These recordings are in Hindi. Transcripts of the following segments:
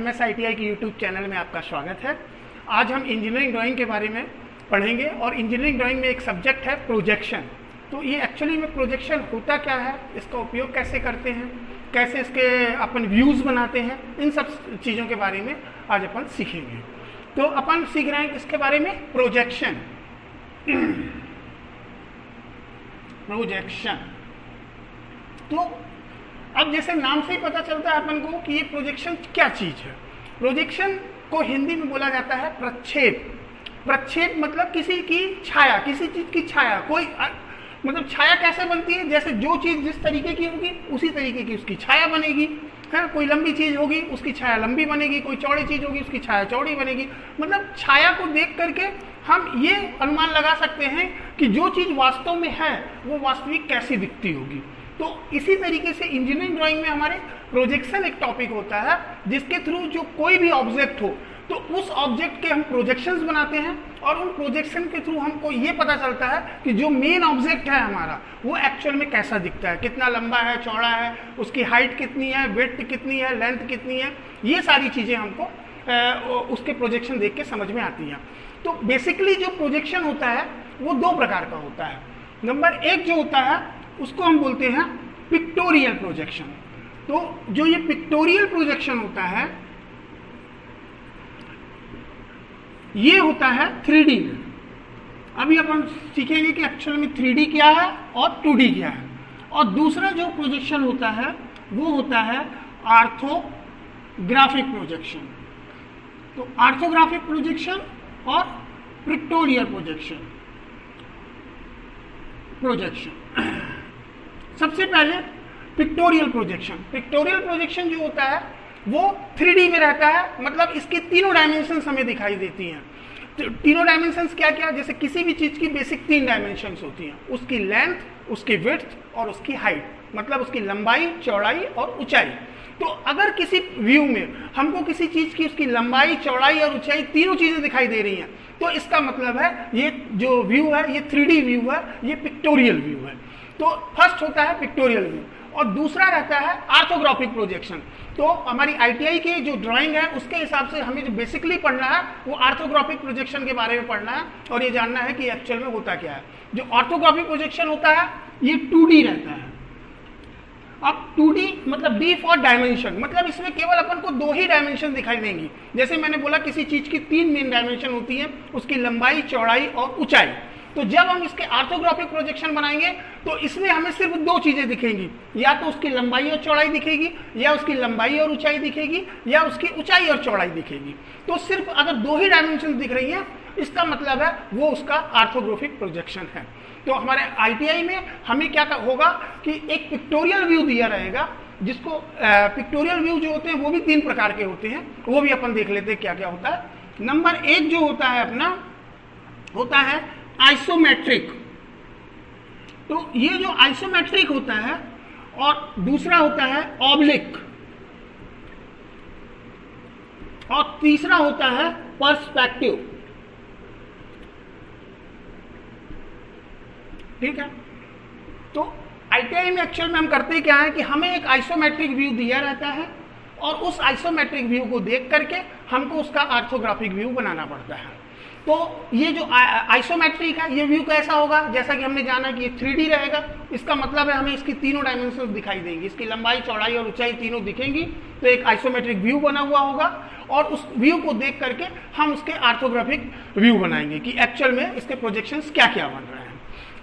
MS ITI के यूट्यूब चैनल में आपका स्वागत है। आज हम इंजीनियरिंग ड्राइंग के बारे में पढ़ेंगे और इंजीनियरिंग ड्राइंग में एक सब्जेक्ट है प्रोजेक्शन। तो ये एक्चुअली में प्रोजेक्शन होता क्या है, इसका उपयोग कैसे करते हैं, कैसे इसके अपन व्यूज़ बनाते हैं, इन सब चीज़ों के बारे में आज अपन सीखेंगे। तो अपन सीख रहे हैं इसके बारे में प्रोजेक्शन। प्रोजेक्शन तो अब जैसे नाम से ही पता चलता है अपन को कि ये प्रोजेक्शन क्या चीज़ है। प्रोजेक्शन को हिंदी में बोला जाता है प्रक्षेप। प्रक्षेप मतलब किसी की छाया, किसी चीज़ की छाया। कोई मतलब छाया कैसे बनती है, जैसे जो चीज़ जिस तरीके की होगी उसी तरीके की उसकी छाया बनेगी, है। कोई लंबी चीज़ होगी उसकी छाया लंबी बनेगी, कोई चौड़ी चीज़ होगी उसकी छाया चौड़ी बनेगी। मतलब छाया को देख करके हम ये अनुमान लगा सकते हैं कि जो चीज़ वास्तव में है वो वास्तविक कैसी दिखती होगी। तो इसी तरीके से इंजीनियरिंग ड्राइंग में हमारे प्रोजेक्शन एक टॉपिक होता है जिसके थ्रू जो कोई भी ऑब्जेक्ट हो तो उस ऑब्जेक्ट के हम प्रोजेक्शंस बनाते हैं और उन प्रोजेक्शन के थ्रू हमको ये पता चलता है कि जो मेन ऑब्जेक्ट है हमारा वो एक्चुअल में कैसा दिखता है, कितना लंबा है, चौड़ा है, उसकी हाइट कितनी है, विड्थ कितनी है, लेंथ कितनी है। ये सारी चीज़ें हमको उसके प्रोजेक्शन देख के समझ में आती हैं। तो बेसिकली जो प्रोजेक्शन होता है वो दो प्रकार का होता है। नंबर एक जो होता है उसको हम बोलते हैं पिक्टोरियल प्रोजेक्शन। तो जो ये पिक्टोरियल प्रोजेक्शन होता है ये होता है 3D में। अभी अपन सीखेंगे कि एक्चुअल में 3D क्या है और 2D क्या है। और दूसरा जो प्रोजेक्शन होता है वो होता है ऑर्थोग्राफिक प्रोजेक्शन। तो ऑर्थोग्राफिक प्रोजेक्शन और पिक्टोरियल प्रोजेक्शन। सबसे पहले पिक्टोरियल प्रोजेक्शन। पिक्टोरियल प्रोजेक्शन जो होता है वो 3D में रहता है, मतलब इसकी तीनों डायमेंशंस हमें दिखाई देती हैं। तो तीनों डायमेंशंस क्या क्या, जैसे किसी भी चीज़ की बेसिक 3 डायमेंशंस होती हैं, उसकी लेंथ, उसकी विड्थ और उसकी हाइट, मतलब उसकी लंबाई, चौड़ाई और ऊंचाई। तो अगर किसी व्यू में हमको किसी चीज़ की उसकी लंबाई, चौड़ाई और ऊंचाई तीनों चीज़ें दिखाई दे रही हैं तो इसका मतलब है ये जो व्यू है ये 3D व्यू है, ये पिक्टोरियल व्यू है। तो फर्स्ट होता है पिक्टोरियल व्यू और दूसरा रहता है ऑर्थोग्राफिक प्रोजेक्शन। तो हमारी ITI की जो ड्राइंग है उसके हिसाब से हमें जो बेसिकली पढ़ना है वो ऑर्थोग्राफिक प्रोजेक्शन के बारे में पढ़ना है और ये जानना है कि एक्चुअल में होता क्या है। जो ऑर्थोग्राफिक प्रोजेक्शन होता है ये 2D रहता है। अब 2D मतलब D फॉर डायमेंशन, मतलब इसमें केवल अपन को 2 ही डायमेंशन दिखाई देंगी। जैसे मैंने बोला किसी चीज़ की 3 मेन डायमेंशन होती हैं, उसकी लंबाई, चौड़ाई और ऊंचाई। तो जब हम इसके ऑर्थोग्राफिक प्रोजेक्शन बनाएंगे तो इसमें हमें सिर्फ 2 चीजें दिखेंगी, या तो उसकी लंबाई और चौड़ाई दिखेगी, या उसकी लंबाई और ऊंचाई दिखेगी, या उसकी ऊंचाई और चौड़ाई दिखेगी। तो सिर्फ अगर 2 ही डायमेंशन दिख रही हैं इसका मतलब है वो उसका ऑर्थोग्राफिक प्रोजेक्शन है। तो हमारे ITI में हमें क्या होगा कि एक पिक्टोरियल व्यू दिया रहेगा, जिसको पिक्टोरियल व्यू जो होते हैं वो भी 3 प्रकार के होते हैं, वो भी अपन देख लेते हैं क्या क्या होता है। नंबर 1 जो होता है अपना होता है आइसोमेट्रिक। तो ये जो आइसोमेट्रिक होता है और दूसरा होता है ऑब्लिक और तीसरा होता है पर्सपेक्टिव। ठीक है। तो ITI में एक्चुअल में हम करते क्या है कि हमें एक आइसोमेट्रिक व्यू दिया रहता है और उस आइसोमेट्रिक व्यू को देख करके हमको उसका ऑर्थोग्राफिक व्यू बनाना पड़ता है। तो ये जो आइसोमेट्रिक है ये व्यू कैसा होगा, जैसा कि हमने जाना कि ये 3D रहेगा। इसका मतलब है हमें इसकी तीनों डायमेंशंस दिखाई देंगी, इसकी लंबाई, चौड़ाई और ऊंचाई तीनों दिखेंगी। तो एक आइसोमेट्रिक व्यू बना हुआ होगा और उस व्यू को देख करके हम उसके ऑर्थोग्राफिक व्यू बनाएंगे कि एक्चुअल में इसके प्रोजेक्शंस क्या क्या बन रहे हैं।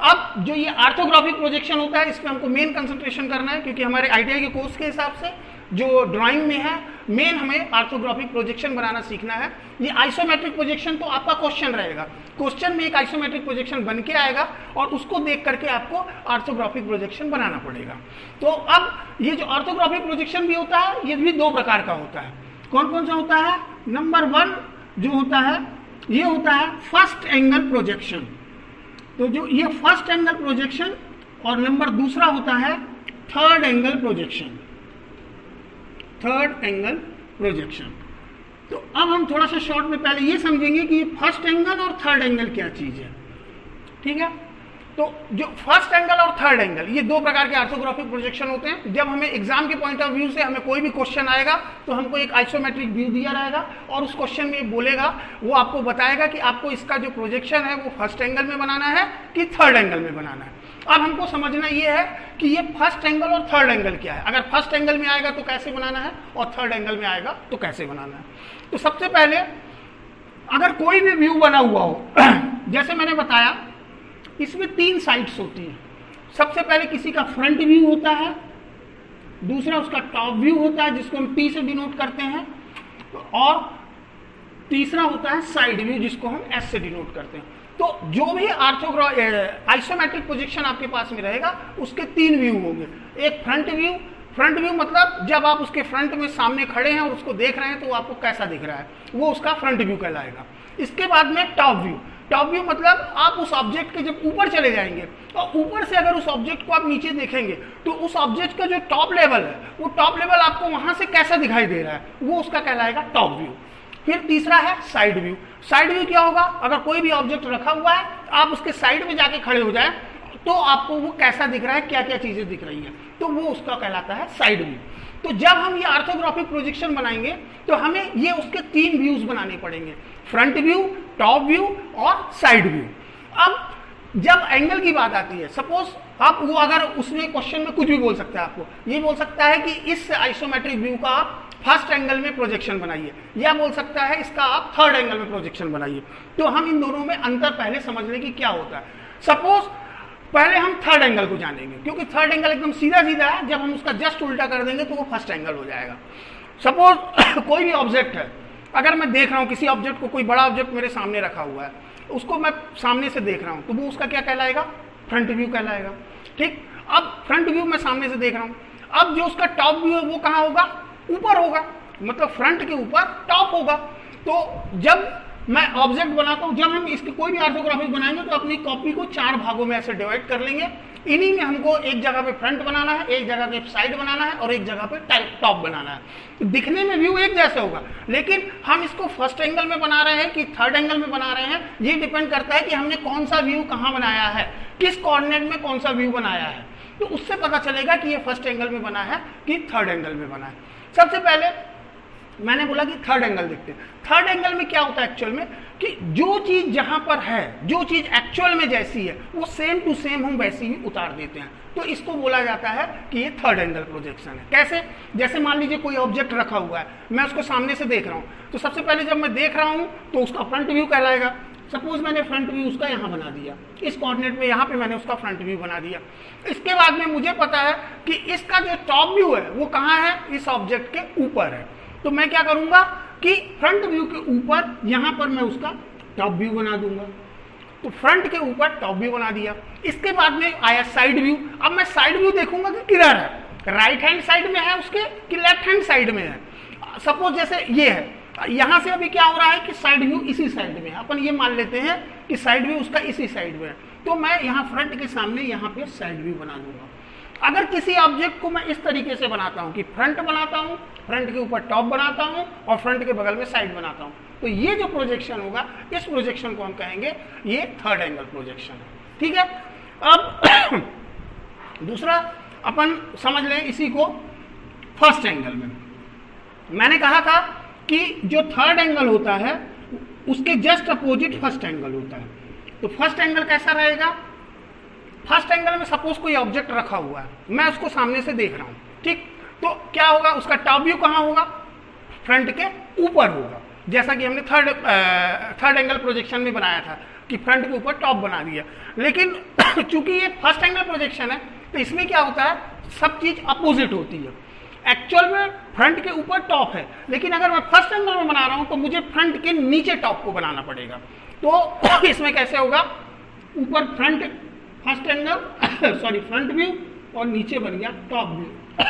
अब जो ये ऑर्थोग्राफिक प्रोजेक्शन होता है इस पर हमको मेन कंसंट्रेशन करना है, क्योंकि हमारे ITI के कोर्स के हिसाब से जो ड्राइंग में है मेन हमें ऑर्थोग्राफिक प्रोजेक्शन बनाना सीखना है। ये आइसोमेट्रिक प्रोजेक्शन तो आपका क्वेश्चन रहेगा, क्वेश्चन में एक आइसोमेट्रिक प्रोजेक्शन बन के आएगा और उसको देख करके आपको ऑर्थोग्राफिक प्रोजेक्शन बनाना पड़ेगा। तो अब ये जो ऑर्थोग्राफिक प्रोजेक्शन भी होता है ये भी 2 प्रकार का होता है। कौन कौन सा होता है? नंबर 1 जो होता है ये होता है फर्स्ट एंगल प्रोजेक्शन। तो जो ये फर्स्ट एंगल प्रोजेक्शन और नंबर दूसरा होता है third angle projection. Third angle projection. तो अब हम थोड़ा सा शॉर्ट में पहले ये समझेंगे कि फर्स्ट एंगल और थर्ड एंगल क्या चीज है। ठीक है। तो जो फर्स्ट एंगल और थर्ड एंगल, ये दो प्रकार के ऑर्थोग्राफिक प्रोजेक्शन होते हैं। जब हमें एग्जाम के पॉइंट ऑफ व्यू से हमें कोई भी क्वेश्चन आएगा तो हमको एक आइसोमेट्रिक व्यू दिया रहेगा और उस क्वेश्चन में बोलेगा, वो आपको बताएगा कि आपको इसका जो प्रोजेक्शन है वो फर्स्ट एंगल में बनाना है कि थर्ड एंगल में बनाना है। अब हमको समझना ये है कि ये फर्स्ट एंगल और थर्ड एंगल क्या है। अगर फर्स्ट एंगल में आएगा तो कैसे बनाना है और थर्ड एंगल में आएगा तो कैसे बनाना है। तो सबसे पहले अगर कोई भी व्यू बना हुआ हो जैसे मैंने बताया इसमें 3 साइड्स होती हैं। सबसे पहले किसी का फ्रंट व्यू होता है, दूसरा उसका टॉप व्यू होता है जिसको हम P से डिनोट करते हैं, और तीसरा होता है साइड व्यू जिसको हम S से डिनोट करते हैं। तो जो भी आइसोमेट्रिक प्रोजेक्शन आपके पास में रहेगा उसके 3 व्यू होंगे। एक फ्रंट व्यू मतलब जब आप उसके फ्रंट में सामने खड़े हैं और उसको देख रहे हैं तो वो आपको कैसा दिख रहा है, वो उसका फ्रंट व्यू कहलाएगा। इसके बाद में टॉप व्यू मतलब आप उस ऑब्जेक्ट के जब ऊपर चले जाएंगे और ऊपर से अगर उस ऑब्जेक्ट को आप नीचे देखेंगे तो उस ऑब्जेक्ट का जो टॉप लेवल है वो टॉप लेवल आपको वहां से कैसा दिखाई दे रहा है, वो उसका कहलाएगा टॉप व्यू। फिर तीसरा है साइड व्यू। साइड व्यू क्या होगा, अगर कोई भी ऑब्जेक्ट रखा हुआ है आप उसके साइड में जाके खड़े हो जाए तो आपको वो कैसा दिख रहा है, क्या क्या चीजें दिख रही है, तो वो उसका कहलाता है साइड व्यू। तो जब हम ये ऑर्थोग्राफिक प्रोजेक्शन बनाएंगे तो हमें ये उसके 3 व्यूज बनाने पड़ेंगे, फ्रंट व्यू, टॉप व्यू और साइड व्यू। अब जब एंगल की बात आती है, सपोज आप वो अगर उसमें क्वेश्चन में कुछ भी बोल सकता है, आपको ये बोल सकता है कि इस आइसोमेट्रिक व्यू का आप फर्स्ट एंगल में प्रोजेक्शन बनाइए, या बोल सकता है इसका आप थर्ड एंगल में प्रोजेक्शन बनाइए। तो हम इन दोनों में अंतर पहले समझ लें कि क्या होता है। सपोज पहले हम थर्ड एंगल को जानेंगे, क्योंकि थर्ड एंगल एकदम सीधा सीधा है, जब हम उसका जस्ट उल्टा कर देंगे तो वो फर्स्ट एंगल हो जाएगा। सपोज कोई भी ऑब्जेक्ट है, अगर मैं देख रहा हूँ किसी ऑब्जेक्ट को, कोई बड़ा ऑब्जेक्ट मेरे सामने रखा हुआ है, उसको मैं सामने से देख रहा हूँ तो वो उसका क्या कहलाएगा, फ्रंट व्यू कहलाएगा। ठीक, अब फ्रंट व्यू मैं सामने से देख रहा हूँ, अब जो उसका टॉप व्यू है वो कहाँ होगा, ऊपर होगा, मतलब फ्रंट के ऊपर टॉप होगा। तो जब मैं ऑब्जेक्ट बनाता हूं, जब हम इसकी कोई भी ऑर्थोग्राफिक बनाएंगे तो अपनी कॉपी को 4 भागों में ऐसे डिवाइड कर लेंगे। इन्हीं में हमको एक जगह पे फ्रंट बनाना है, एक जगह पे साइड बनाना है और एक जगह पे टॉप बनाना है। तो दिखने में व्यू एक जैसा होगा, लेकिन हम इसको फर्स्ट एंगल में बना रहे हैं कि थर्ड एंगल में बना रहे हैं, ये डिपेंड करता है कि हमने कौन सा व्यू कहाँ बनाया है, किस कोऑर्डिनेट में कौन सा व्यू बनाया है। तो उससे पता चलेगा कि ये फर्स्ट एंगल में बना है कि थर्ड एंगल में बना है। सबसे पहले मैंने बोला कि थर्ड एंगल देखते हैं। थर्ड एंगल में क्या होता है एक्चुअल में, कि जो चीज जहां पर है, जो चीज एक्चुअल में जैसी है वो सेम टू सेम हम वैसी ही उतार देते हैं। तो इसको बोला जाता है कि ये थर्ड एंगल प्रोजेक्शन है। कैसे, जैसे मान लीजिए कोई ऑब्जेक्ट रखा हुआ है, मैं उसको सामने से देख रहा हूं, तो सबसे पहले जब मैं देख रहा हूं तो उसका फ्रंट व्यू कहलाएगा। सपोज मैंने फ्रंट व्यू उसका यहाँ बना दिया, इस कोऑर्डिनेट में यहाँ पे मैंने उसका फ्रंट व्यू बना दिया। इसके बाद में मुझे पता है कि इसका जो टॉप व्यू है वो कहाँ है, इस ऑब्जेक्ट के ऊपर है। तो मैं क्या करूंगा कि फ्रंट व्यू के ऊपर यहां पर मैं उसका टॉप व्यू बना दूंगा। तो फ्रंट के ऊपर टॉप व्यू बना दिया। इसके बाद में आया साइड व्यू। अब मैं साइड व्यू देखूंगा कि किधर है, राइट हैंड साइड में है उसके कि लेफ्ट हैंड साइड में है। सपोज जैसे ये है, यहां से अभी क्या हो रहा है कि साइड व्यू इसी साइड में है, अपन ये मान लेते हैं कि साइड व्यू उसका इसी साइड में है। तो मैं यहाँ फ्रंट के सामने यहाँ पे साइड व्यू बना दूंगा। अगर किसी ऑब्जेक्ट को मैं इस तरीके से बनाता हूं कि फ्रंट बनाता हूं, फ्रंट के ऊपर टॉप बनाता हूं और फ्रंट के बगल में साइड बनाता हूं, तो ये जो प्रोजेक्शन होगा, इस प्रोजेक्शन को हम कहेंगे ये थर्ड एंगल प्रोजेक्शन है। ठीक है, अब दूसरा अपन समझ लें इसी को फर्स्ट एंगल में। मैंने कहा था कि जो थर्ड एंगल होता है उसके जस्ट अपोजिट फर्स्ट एंगल होता है। तो फर्स्ट एंगल कैसा रहेगा, फर्स्ट एंगल में सपोज कोई ऑब्जेक्ट रखा हुआ है, मैं उसको सामने से देख रहा हूं, ठीक, तो क्या होगा, उसका टॉप व्यू कहां होगा, फ्रंट के ऊपर होगा। जैसा कि हमने थर्ड एंगल प्रोजेक्शन में बनाया था कि फ्रंट के ऊपर टॉप बना दिया। लेकिन चूंकि ये फर्स्ट एंगल प्रोजेक्शन है तो इसमें क्या होता है, सब चीज अपोजिट होती है। एक्चुअल में फ्रंट के ऊपर टॉप है, लेकिन अगर मैं फर्स्ट एंगल में बना रहा हूं तो मुझे फ्रंट के नीचे टॉप को बनाना पड़ेगा। तो इसमें कैसे होगा, ऊपर front first angle sorry front view और नीचे बन गया टॉप व्यू।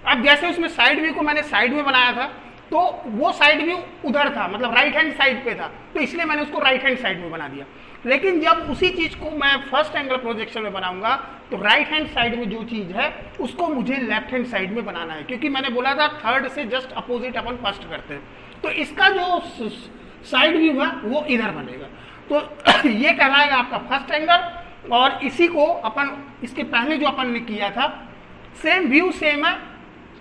अब जैसे उसमें साइड व्यू को मैंने साइड में बनाया था तो वो साइड व्यू उधर था, मतलब राइट हैंड साइड पे था, तो इसलिए मैंने उसको राइट हैंड साइड में बना दिया। लेकिन जब उसी चीज को मैं फर्स्ट एंगल प्रोजेक्शन में बनाऊंगा तो राइट हैंड साइड में जो चीज है उसको मुझे लेफ्ट हैंड साइड में बनाना है, क्योंकि मैंने बोला था थर्ड से जस्ट अपोजिट अपन फर्स्ट करते हैं। तो इसका जो साइड व्यू है वो इधर बनेगा। तो ये कहलाएगा आपका फर्स्ट एंगल और इसी को अपन इसके पहले जो अपन ने किया था सेम व्यू सेम है।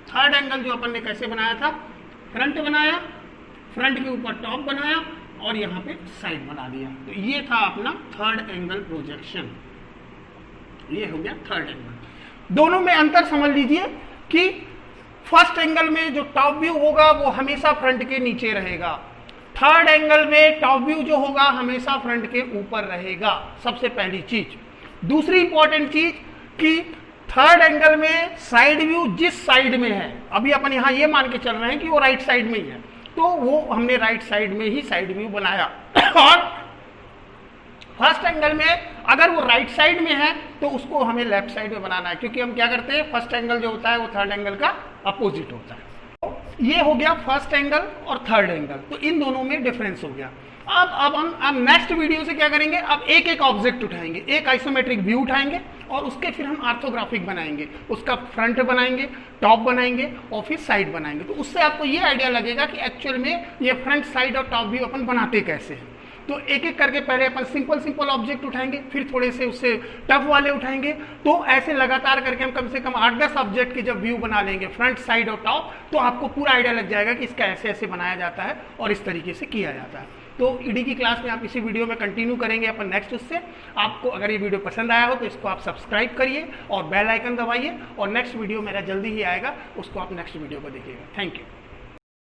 थर्ड एंगल जो अपन ने कैसे बनाया था, फ्रंट बनाया, फ्रंट के ऊपर टॉप बनाया और यहाँ पे साइड बना दिया। तो ये था अपना थर्ड एंगल प्रोजेक्शन। ये हो गया थर्ड एंगल। दोनों में अंतर समझ लीजिए कि फर्स्ट एंगल में जो टॉप व्यू होगा वो हमेशा फ्रंट के नीचे रहेगा, थर्ड एंगल में टॉप व्यू जो होगा हमेशा फ्रंट के ऊपर रहेगा, सबसे पहली चीज। दूसरी इंपॉर्टेंट चीज कि थर्ड एंगल में साइड व्यू जिस साइड में है, अभी अपन यहां ये मान के चल रहे हैं कि वो राइट साइड में ही है, तो वो हमने राइट साइड में ही साइड व्यू बनाया। और फर्स्ट एंगल में अगर वो राइट साइड में है तो उसको हमें लेफ्ट साइड में बनाना है, क्योंकि हम क्या करते हैं, फर्स्ट एंगल जो होता है वो थर्ड एंगल का अपोजिट होता है। ये हो गया फर्स्ट एंगल और थर्ड एंगल, तो इन दोनों में डिफरेंस हो गया। अब हम नेक्स्ट वीडियो से क्या करेंगे, अब एक एक ऑब्जेक्ट उठाएंगे, एक आइसोमेट्रिक व्यू उठाएंगे और उसके फिर हम आर्थोग्राफिक बनाएंगे, उसका फ्रंट बनाएंगे, टॉप बनाएंगे और फिर साइड बनाएंगे। तो उससे आपको ये आइडिया लगेगा कि एक्चुअल में ये फ्रंट, साइड और टॉप व्यू अपन बनाते कैसे हैं। तो एक एक करके पहले अपन सिंपल ऑब्जेक्ट उठाएंगे, फिर थोड़े से उससे टफ वाले उठाएंगे। तो ऐसे लगातार करके हम कम से कम 8-10 ऑब्जेक्ट के जब व्यू बना लेंगे, फ्रंट, साइड और टॉप, तो आपको पूरा आइडिया लग जाएगा कि इसका ऐसे ऐसे बनाया जाता है और इस तरीके से किया जाता है। तो ईडी की क्लास में आप इसी वीडियो में कंटिन्यू करेंगे अपन नेक्स्ट उससे। आपको अगर ये वीडियो पसंद आया हो तो इसको आप सब्सक्राइब करिए और बेल आइकन दबाइए, और नेक्स्ट वीडियो मेरा जल्दी ही आएगा, उसको आप नेक्स्ट वीडियो को देखिएगा। Thank you.